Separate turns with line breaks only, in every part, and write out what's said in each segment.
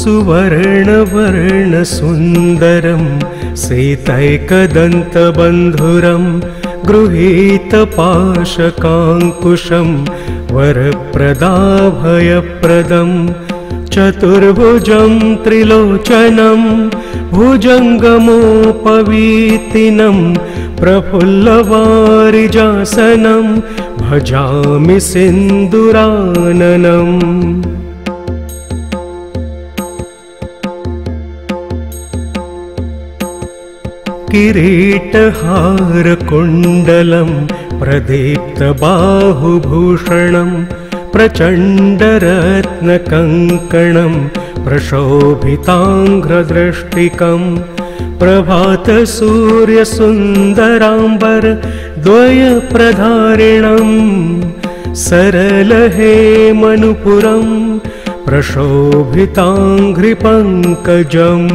सुवर्णवर्णसुन्दरं सीतैकदन्तबन्धुरं गृहीतपाशकाङ्कुशं वरप्रदाभयप्रदं चतुर्भुजं त्रिलोचनं भुजङ्गमोपवीतिनं प्रफुल्लवारिजासनं भजामि सिन्दूराननम्। किरीटहारकुण्डलं प्रदीप्तबाहुभूषणं प्रचण्डरत्नकङ्कणं प्रशोभिताङ्घ्रदृष्टिकं प्रभातसूर्यसुन्दराम्बर द्वयप्रधारिणं सरलहेमनुपुरं प्रशोभिताङ्घ्रिपङ्कजम्।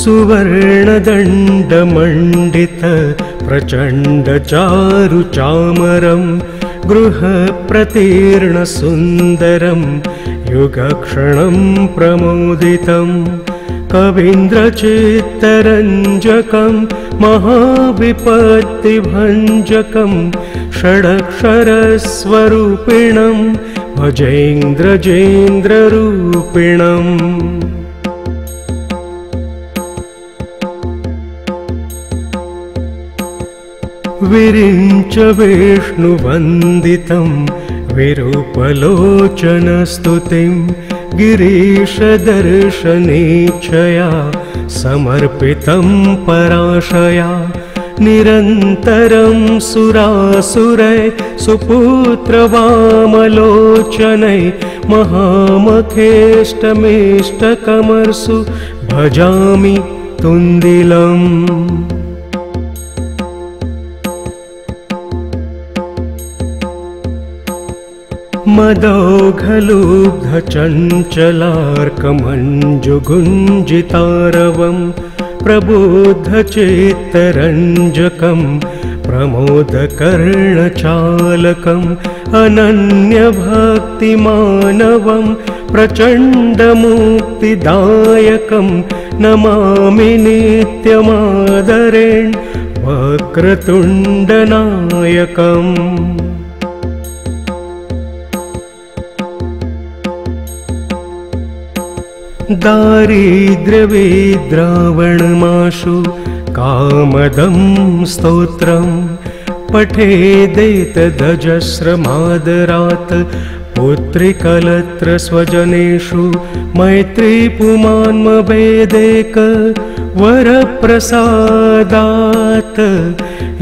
सुवर्णदण्डमण्डित प्रचण्डचारुचामरं गृहप्रतीर्णसुन्दरं युगक्षणं प्रमोदितं कवीन्द्रचित्तरञ्जकं महाविपत्तिभञ्जकं षडक्षरस्वरूपिणं भजेन्द्रजेन्द्ररूपिणम्। विरिञ्च विष्णुवन्दितं विरूपलोचनस्तुतिं गिरीशदर्शनेच्छया समर्पितं पराशया निरन्तरं सुरासुरै सुपुत्रवामलोचनै महामखेष्टमेष्टकमर्सु भजामि तुन्दिलम्। मदौघलुब्धचञ्चलार्कमञ्जुगुञ्जितारवं प्रबुद्धचित्तरञ्जकं प्रमोदकर्णचालकम् अनन्यभक्तिमानवं प्रचण्डमुक्तिदायकं नमामि नित्यमादरेण वक्रतुण्डनायकम्। दारिद्र्यविद्रावणमाशु कामदं स्तोत्रं पठेदेतदजस्रमादरात् पुत्रिकलत्रस्वजनेषु मैत्रीपुमान्मभेदेक वरप्रसादात्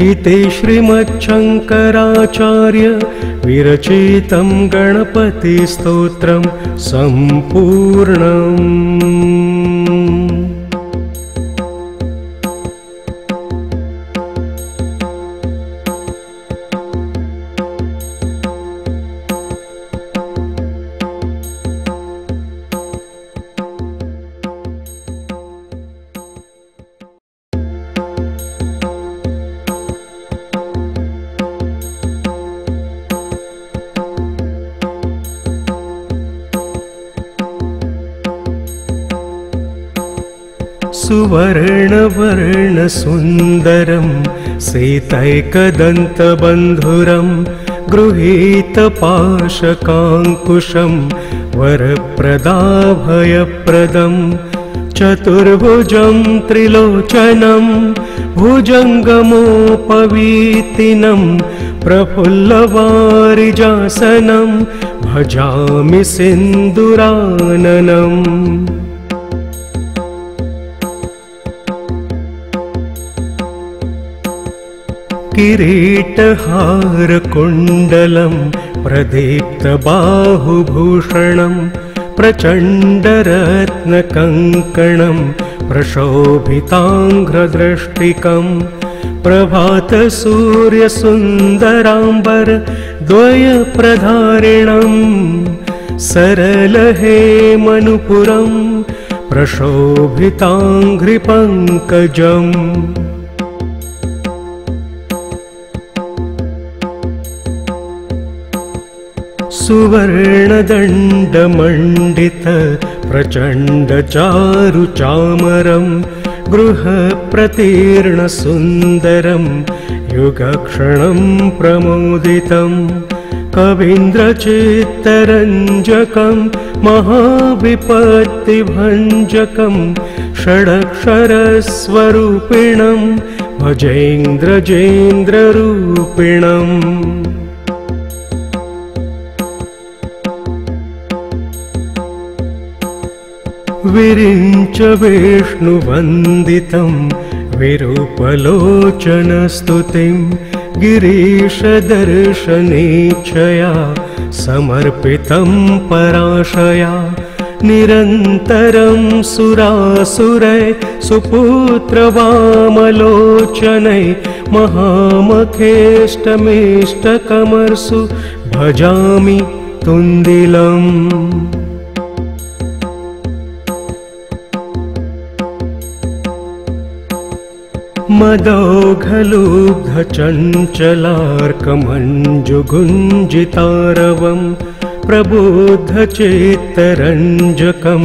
इति श्रीमच्छङ्कराचार्य विरचितं गणपतिस्तोत्रं सम्पूर्णम्। सुवर्णवर्णसुन्दरं सीतैकदन्तबन्धुरं गृहीतपाशकाङ्कुशं वरप्रदाभयप्रदं चतुर्भुजं त्रिलोचनं भुजङ्गमोपवीतिनं प्रफुल्लवारिजासनं भजामि सिन्दूराननम्। किरीटहारकुण्डलं प्रदीप्तबाहुभूषणं प्रचण्डरत्नकङ्कणं प्रशोभिताङ्घ्रदृष्टिकं प्रभातसूर्यसुन्दराम्बर द्वयप्रधारिणं सरलहेमनुपुरं प्रशोभिताङ्घ्रिपङ्कजम्। सुवर्णदण्डमण्डित प्रचण्डचारुचामरं गृहप्रतीर्णसुन्दरं युगक्षणं प्रमोदितं कवीन्द्रचित्तरञ्जकं महाविपत्तिभञ्जकं षडक्षरस्वरूपिणं भजेन्द्रजेन्द्ररूपिणम् विरिञ्च विष्णुवन्दितं विरूपलोचनस्तुतिं गिरीशदर्शनेच्छया समर्पितं पराशया निरन्तरं सुरासुरै सुपुत्रवामलोचनै महामखेष्टमेष्टकमर्सु भजामि तुन्दिलम् मदौघलुब्धचञ्चलार्कमञ्जुगुञ्जितारवं प्रबुद्धचित्तरञ्जकं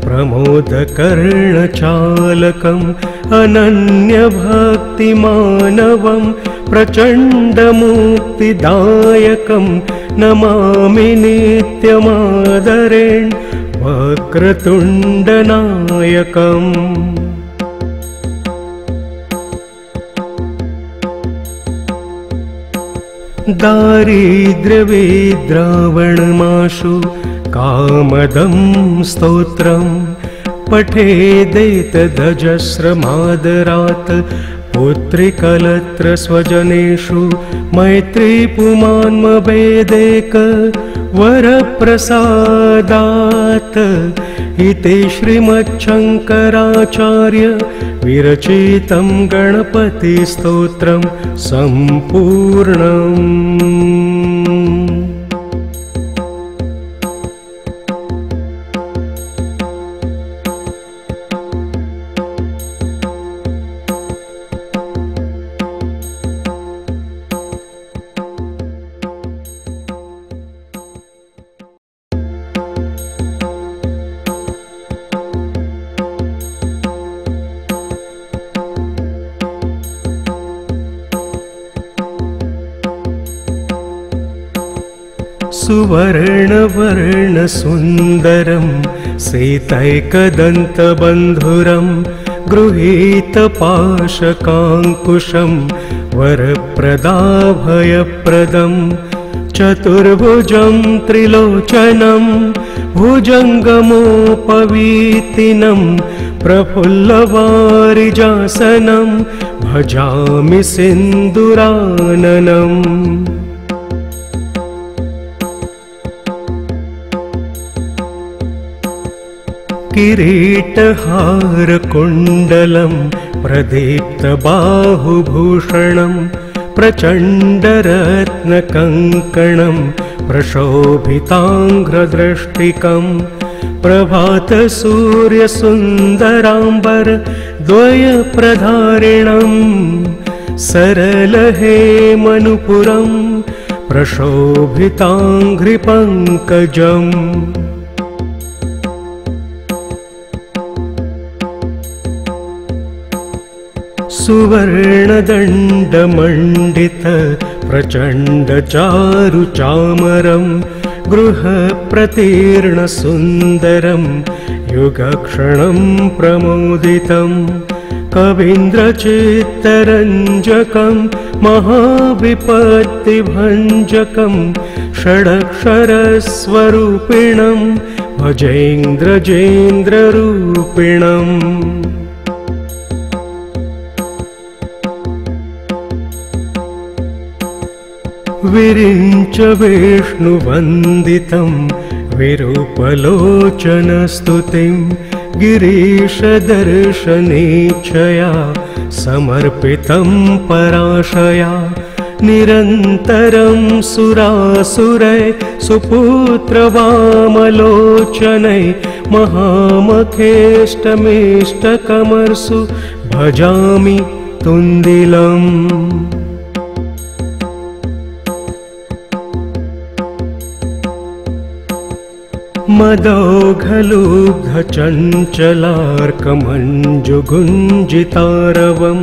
प्रमोदकर्णचालकम् अनन्यभक्तिमानवं प्रचण्डमुक्तिदायकं नमामि नित्यमादरेण वक्रतुण्डनायकम् दारिद्र्यविद्रावणमाशु कामदं स्तोत्रं पठेदेतदजस्रमादरात् पुत्रिकलत्रस्वजनेषु मैत्रीपुमान्मभेदेक वरप्रसादात् इति श्रीमच्छङ्कराचार्य विरचितं गणपतिस्तोत्रं सम्पूर्णम्। सुवर्णवर्णसुन्दरं सीतैकदन्तबन्धुरं गृहीतपाशकाङ्कुशं वरप्रदाभयप्रदं चतुर्भुजं त्रिलोचनं भुजङ्गमोपवीतिनं प्रफुल्लवारिजासनं भजामि सिन्दुराननम्। किरीटहारकुण्डलं प्रदीप्तबाहुभूषणं प्रचण्डरत्नकङ्कणं प्रशोभिताङ्घ्रदृष्टिकं प्रभातसूर्यसुन्दराम्बर द्वयप्रधारिणं सरलहेमनुपुरं प्रशोभिताङ्घ्रिपङ्कजम्। सुवर्णदण्डमण्डित प्रचण्डचारुचामरं गृहप्रतीर्णसुन्दरं युगक्षणं प्रमोदितं कवीन्द्रचित्तरञ्जकं महाविपत्तिभञ्जकं षडक्षरस्वरूपिणं भजेन्द्रजेन्द्ररूपिणम्। विरिञ्च विष्णुवन्दितं विरूपलोचनस्तुतिं गिरीशदर्शनेच्छया समर्पितं पराशया निरन्तरं सुरासुरै सुपुत्रवामलोचनै महामखेष्टमेष्टकमर्सु भजामि तुन्दिलम्। मदौघलुब्धचञ्चलार्कमञ्जुगुञ्जितारवं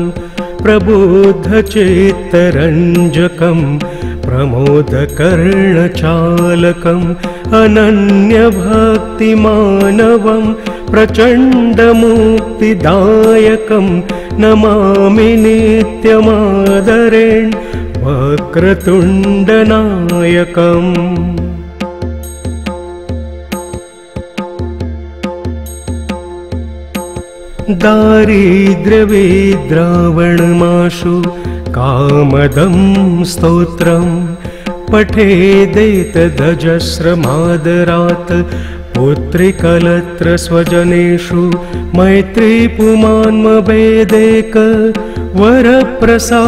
प्रबुद्धचित्तरञ्जकं प्रमोदकर्णचालकम् अनन्यभक्तिमानवं प्रचण्डमुक्तिदायकं नमामि नित्यमादरेण वक्रतुण्डनायकम्। दारिद्र्यविद्रावणमाशु कामदं स्तोत्रं पठेदेतदजस्रमादरात् पुत्रिकलत्र स्वजनेषु मैत्रीपुमान्मभेदेक वरप्रसादात्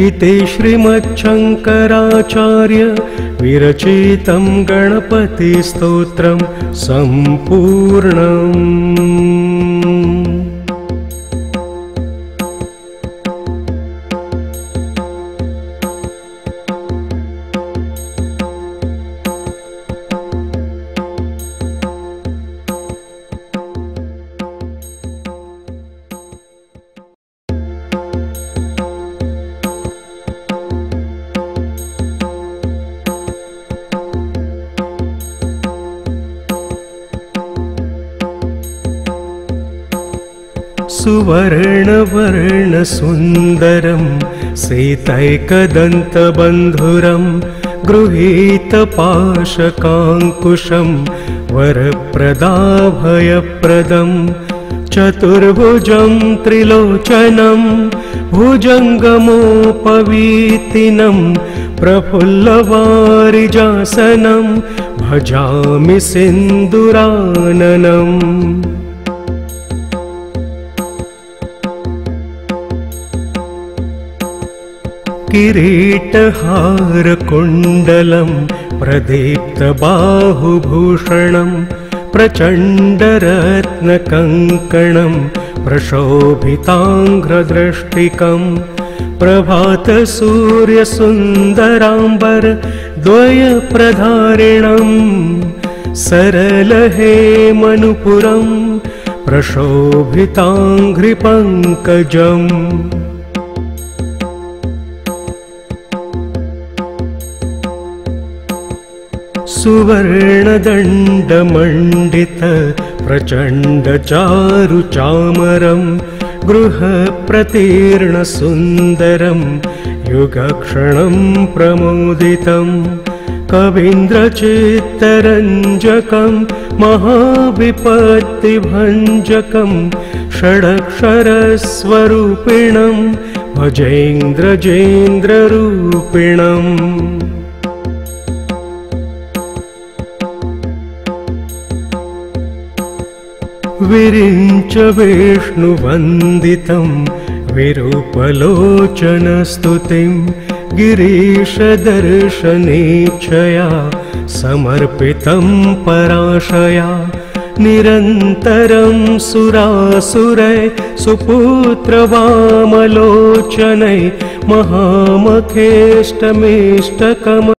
इति श्रीमच्छङ्कराचार्य विरचितं गणपतिस्तोत्रं सम्पूर्णम्। सुवर्णवर्णसुन्दरं सीतैकदन्तबन्धुरं गृहीतपाशकाङ्कुशं वरप्रदाभयप्रदं चतुर्भुजं त्रिलोचनं भुजङ्गमोपवीतिनं प्रफुल्लवारिजासनं भजामि सिन्दूराननम्। किरीटहारकुण्डलं प्रदीप्तबाहुभूषणं प्रचण्डरत्नकङ्कणं प्रशोभिताङ्घ्रदृष्टिकं प्रभातसूर्यसुन्दराम्बर द्वयप्रधारिणं सरलहेमनुपुरं प्रशोभिताङ्घ्रिपङ्कजम्। सुवर्णदण्डमण्डित प्रचण्डचारुचामरं गृहप्रतीर्णसुन्दरं युगक्षणं प्रमोदितं कवीन्द्रचित्तरञ्जकं महाविपत्तिभञ्जकं षडक्षरस्वरूपिणं भजेन्द्रजेन्द्ररूपिणम्। विरिञ्च विष्णुवन्दितं विरूपलोचनस्तुतिं गिरीशदर्शनेच्छया समर्पितं पराशया निरन्तरं सुरासुरै सुपुत्रवामलोचनै महामखेष्टमेष्टकम्